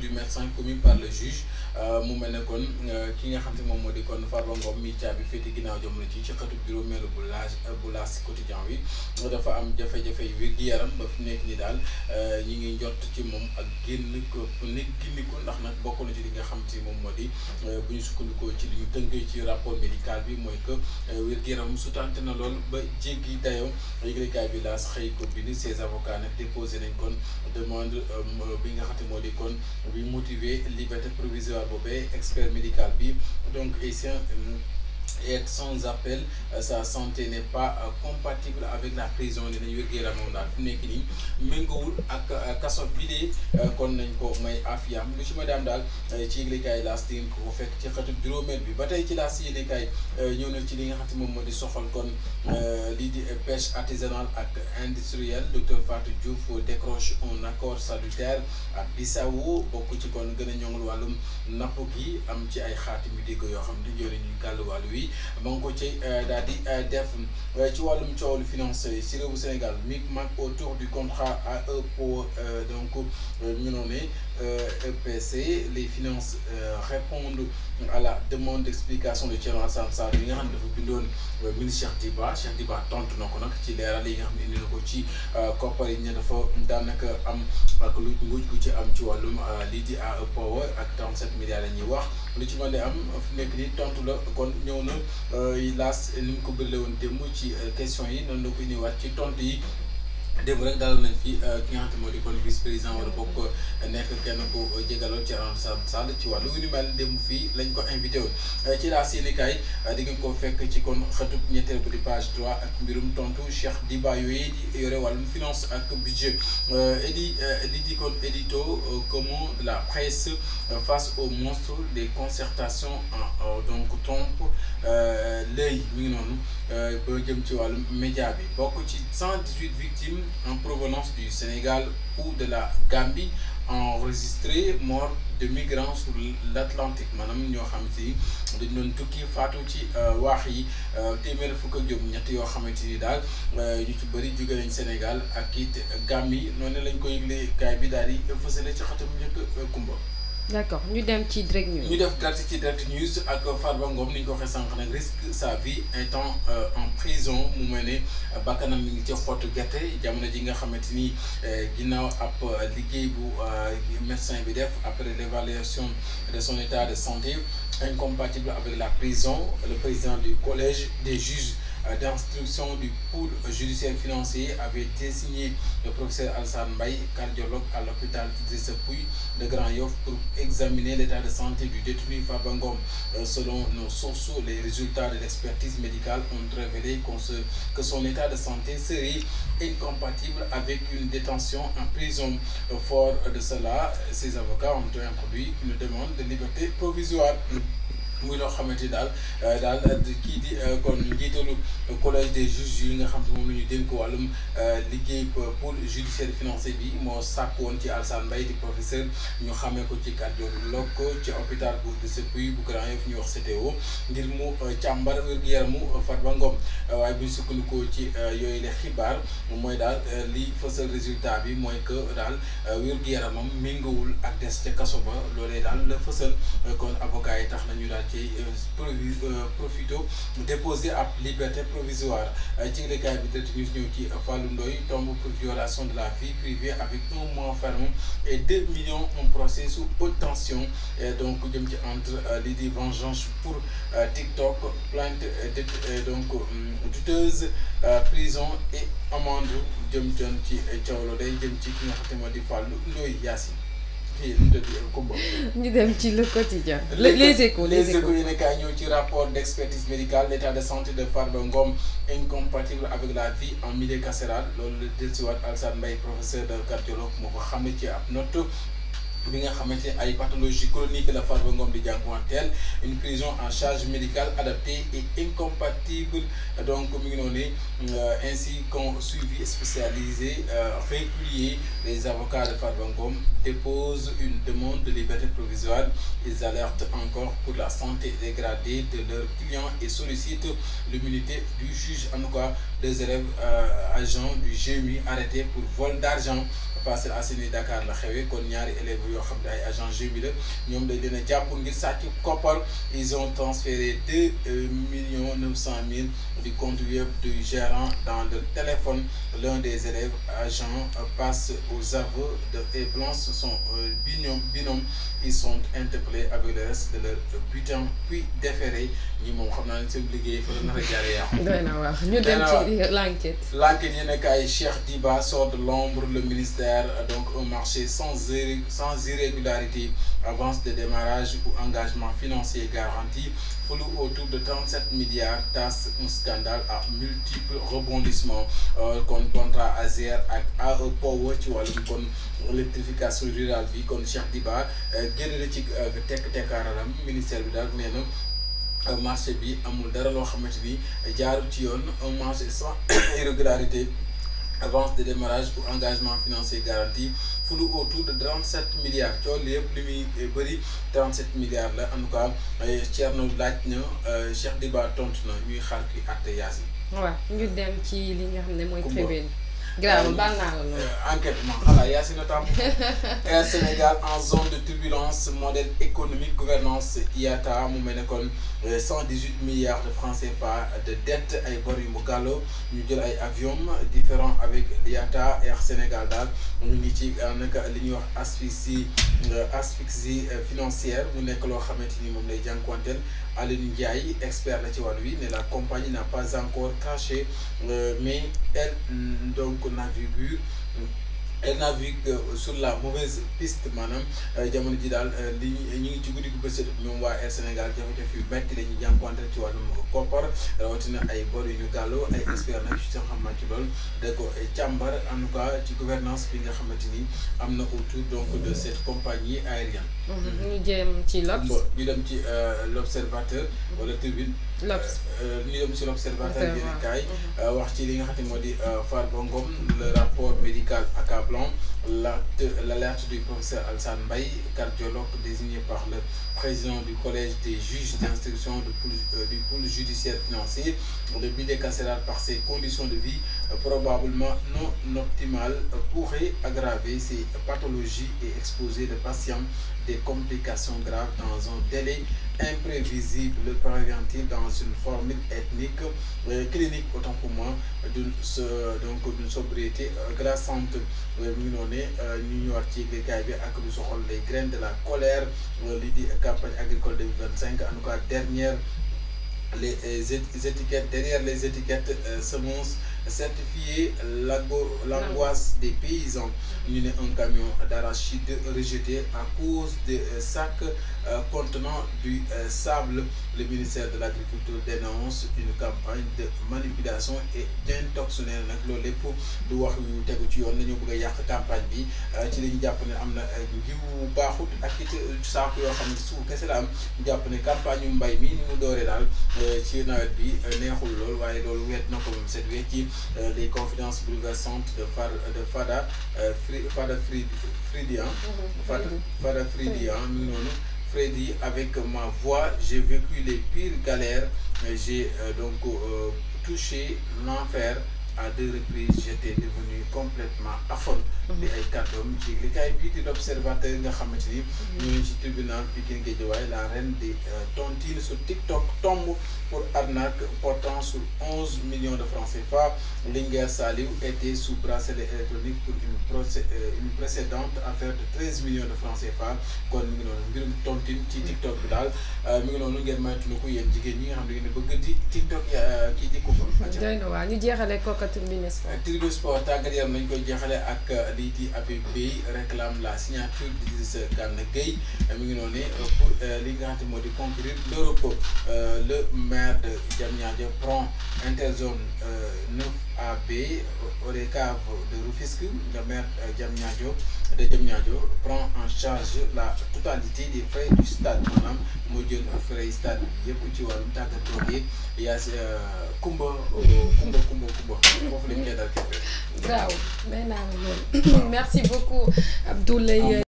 du médecin commis par le juge mu mel ne kon ki nga xam te moom moo di kon Farba Ngom mi caabi féete ginnaaw jamono ji ci xëtub juróomeelu bu laas quotidien bi dafa am jafe-jafe yu wér-gu-yaram ba fi nekk ni daal ñi ngi njort ci moom ak génn ko gindiku ndax nag bokk na ci li nga xam te moom moo di bu ñu sukkandikoo ci li ñu tënkee ci rapport médical bi mooy que wér-gu-yaram sutante na lool ba jéggi dayoo yëglekaay bi laas xëy ko bind ses avocats nag déposé nañ kon demande bi nga xam te moo di kon bi motiver liberté provisoire boobee expert médical bi donc et sans appel sa santé n'est pas compatible avec la prison dinañ wér-gu-yaram moom daal fi mu nekk nii méngoowul ak kaso bi de kon nañ ko may afiam lu ci ma daam daal ci yëglekaay laas di ngeen ko fekk ci xëtub juróomeel bi ba tey ci laas yéenekaay ñëw na ci li nga xam te moom moo di soxal kon lii di pêche artisanale ak industrielle docteur Fatou Diouf décroche un accord salutaire ak Bissau bokk ci kon gën a ñoŋal wàllum napp gi am ci ay xaatim yu dégg yoo xam ne jëriñ ñu gàll wàllu wi ma ngi ko ci daal di def ci wàllum coowlu financier ci réewu Sénégal micmac autour du contrat AE pour donc ñu noonu EPC les finances répondent à la demande d'explication de Thierno Alassane Sall yi nga xam ne dafa bindoon ministre Cheikh Diba tontu na ko nag ci leeral yi nga xam ne indi na ko ci koppar yi ñu dafa daanaka am ak lu nguuj gu ci am ci wàllum lii di AE Power ak 37 milliards la ñuy wax lu ci mën di am fu nekk nii tontu la kon ñëw na laas ni mu ko bërile woon démb ci question yi noonu la ko indiwaat ci tontu yi. démb rek dalal nañ fi ki nga xamante moo di kon vice président wala bokk nekk kenn ku jégaloon ci Alassane Sall ci wàllu wi ni mel démb fii lañ ko invité woon ci laas yéenekaay di ngeen ko fekk ci kon xëtub ñetteel bu di page 3 ak mbirum tontu Cheikh Diba yooyu di yore wàllum finance ak budget li di kon édito comment la presse face au monstre des concertations donc trompe l'œil mi ngi noonu ba jëm ci wàllum média bi bokk ci 118 victimes en provenance du Sénégal ou de la Gambie enregistré mort de migrants sur l'Atlantique maanaam ñoo xam si dañ doon tukki faatu ci waax yi téeméer fukk ak juróom ñett yoo xamante ni daal ñu ci bëri jóge nañ Sénégal ak it Gambie noonu lañ ko yëgle kaay bi daal di fësale ci xatam njëkk Kumba. d'accord ñu dem ci direct news. ñu def direct ci direct news ak Farba Ngom ni ñu ko waxee sànq nag risque sa vie étant en prison mu mel ne bakkanam mi ngi ci xottu gerte jamono ji nga xamante ni ginnaaw ab liggéey bu médecin bi def après l'évaluation de son état de santé incompatible avec la prison le président du collège des juges d'instruction du pôle judiciaire financier avait désigné le professeur Alassane Mbaye, cardiologue à l'hôpital Idrissa Pouye de Grand Yoff pour examiner l'état de santé du détenu Farba Ngom. Selon nos sources, les résultats de l'expertise médicale ont révélé que son état de santé serait incompatible avec une détention en prison. Fort de cela, ses avocats ont introduit une demande de liberté provisoire. muy loo xamante ni daal kii di kon njiitalu collège des juges yi nga xam te moom la ñu dénk wàllum liggéey pôle judiciaire financier bi moo sàkk woon ci Alassane Mbaye di professeur ñu xamee ko ci cardiologue ci hôpital bu Idrissa Pouye bu Grand Yoff ñuy wax CTO ngir mu càmbar wér-gu-yaramu Farba Ngom waaye bu ñu sukkandikoo ci yooyu la xibaar mooy daal li fësal résultat bi mooy que daal wér-gu-yaramam méngawul ak des ca kaso ba loolee daal la fësal kon avocat yi tax nañu daal ci profito déposé ab liberté provisoire ci yëglekaay bi direct news ñëw ci Fallou Ndoye tombe pour violation de la vie privée avec 1 mois ferme et 2 millions en procès sous haute tension et donc jëm ci entre lii di vengeance pour TikTok plainte donc douteuse prison et amende jëm ci cawlo day jëm ci ki nga xam ne moo di Fallou Ndoye Yacine ñu dem ci le quotidien les échos yi ne kaay ñëw ci rapport d'expertise médicale l'état de santé de Farba Ngom incompatible avec la vie en milieu carcéral loolu la dellusiwaat Alassane Mbaye professeur de cardiologue moo ko xam ne ci ab note bi nga xamante ay pathologie chronique la Farba Ngom di jànkuwanteel une prison en charge médicale adaptée et incompatible donc mi ngi noonu ainsi qu'un suivi spécialisé régulier les avocats de Farba Ngom déposent une demande de liberté provisoire. Ils alertent encore pour la santé dégradée de leurs clients et sollicitent l'immunité du juge. En tout cas, 2 élèves agents du GMI arrêtés pour vol d'argent. Parcelles Assainies Dakar la xewee kon ñaari élèves yoo xam ne ay agent GMI la ñoom dañ leen a jàpp ngir sàcc koppar. Ils ont transféré 2,9 millions du compte web du gérant dans le téléphone. L'un des élèves agents passe aux aveux et Blanche son binôme. Ils sont interpellés avec le reste de leur butin puis déférés. ñi moom xam naa ne seen liggéey fa la nar a jaaree yàqu. doy na wax ñu dem ci l'enquête. L'enquête yi nekk ay Cheikh Diba sort de l'ombre le ministère donc un marché sans irrégularité, avance de démarrage ou engagement financier garanti, flou autour de 37 milliards, tasse un scandale à multiples rebondissements. Kon contrat ASER ak AE Power ci wàllum kon électrification rurale bi kon Cheikh Diba génn na ci tekk-tekkaaralam ministère bi daal nee na marché bi amul dara loo xamante ni jaarul ci yoon, un marché sans irrégularité, avance de démarrage ou engagement financier garanti, flou autour de 37 milliards. Coow lépp li muy bëri 37 milliards la. En tout cas Thierno laaj na Cheikh Diba tontu na ñuy xaar ki àtte Yacine. waaw ñu dem ci li nga xam ne mooy tribune. grave baal naa la loolu. Enquête man xanaa Yacine tam. Air Sénégal en zone de turbulence, modèle économique, gouvernance IATA mu mel ne kon 118 milliards de francs CFA de dette ay bor yu mu gàllo ñu jël ay avions différents avec l'IATA. Air Sénégal daal ñu ngi ci naka li ñuy wax asphyxie financière mu nekk loo xamante ni moom lay jànkuwanteel. Aline Ndiaye expert la ci wàllu wi ne la compagnie n'a pas encore craché mais elle donc navigue sur la mauvaise piste maanaam jamono ji daal li ñu ngi ci guddi gu bës ñoom waa Air Sénégal jafe-jafe yu metti la ñuy jànkuwanteel ci wàllum koppar rawatina ay bor yu ñu gàlloo ay expert nag ci xam ci loolu da ko càmbar en tout cas ci gouvernance bi nga xamante ni am na autour donc de cette compagnie aérienne. ñu jëm ci L'Obs. ñu dem ci l'Observateur wala Tribune. L'Obs. ñu dem ci l'Observateur yéen kaay wax ci li nga xam ne moo di Farba Ngom, le rapport médical accablant, l'alerte du professeur Alassane Mbaye, cardiologue désigné par le président du collège des juges d'instruction du pôle judiciaire financier. Le bidet carcéral par ses conditions de vie probablement non optimales pourrait aggraver ses pathologies et exposer le patient des complications graves dans un délai imprévisible, prévient-il dans une formule ethnique clinique autant pour moi d'une sobriété glaçante. mu ngi noonu ñu ñëwaat ci yëglekaay bi ak lu soxal les graines de la colère lii di campagne agricole 2025 en tout cas derrière les étiquettes semences certifiées, l'angoisse des paysans. ñu ne un camion d'arachide rejeté à cause de sacs contenant du sable. Le ministère de l'Agriculture dénonce une campagne de manipulation et d'intoxication. nag loolu lépp du wax ñu tegu ci yoon dañoo bëgg a yàq campagne bi ci li ñu jàpp ne am na njiw baaxut ak it saako yoo xam ne suuf kese la am ñu jàpp ne campagne yu mbay mi ni mu dooree daal ci nawet bi neexul lool waaye loolu wet na ko moom set wet ci les confidences bouleversantes de Fada Fridi Fada Fridi mi ngi noonu. Freddy, avec ma voix, j'ai vécu les pires galères, j'ai donc touché l'enfer à 2 reprises, j'étais devenu complètement aphone. di ay kàddoom ci likaay bii di l'Observateur nga xamante ni ñu ngi ci tribunal Pikine Guédiawaye. La reine des tontines sur TikTok tombe pour arnaque portant sur 11 millions de francs CFA. Linguère Saliou était sous bracelet électronique pour une précédente affaire de 13 millions de francs CFA. kon mi ngi noonu mbirum tontine ci TikTok bi daal mi ngi noonu ngeen maytu ko yéen jigéen ñi nga xam ne ngeen bëgg di TikTok kii di ko doy na waa ñu jeexale ko Tribune Sport. Tribune Sport tàggat yaram nañ koy jeexale ak lii di Habib Beye réclame la signature d'Idrissa Gana Gueye mi ngi noonu pour li nga xam ne moo di concourir l'Europe. Le maire de Diamniadio prend interzone 9AB aux caves de Rufisque. Le maire de Diamniadio prend en charge la totalité des frais du stade maanaam moo jël frais stade bi yëpp ci wàllum tàggatoo gi yaa si kumba foofu lañ koy dal képp. Bravo, merci beaucoup Abdoulaye.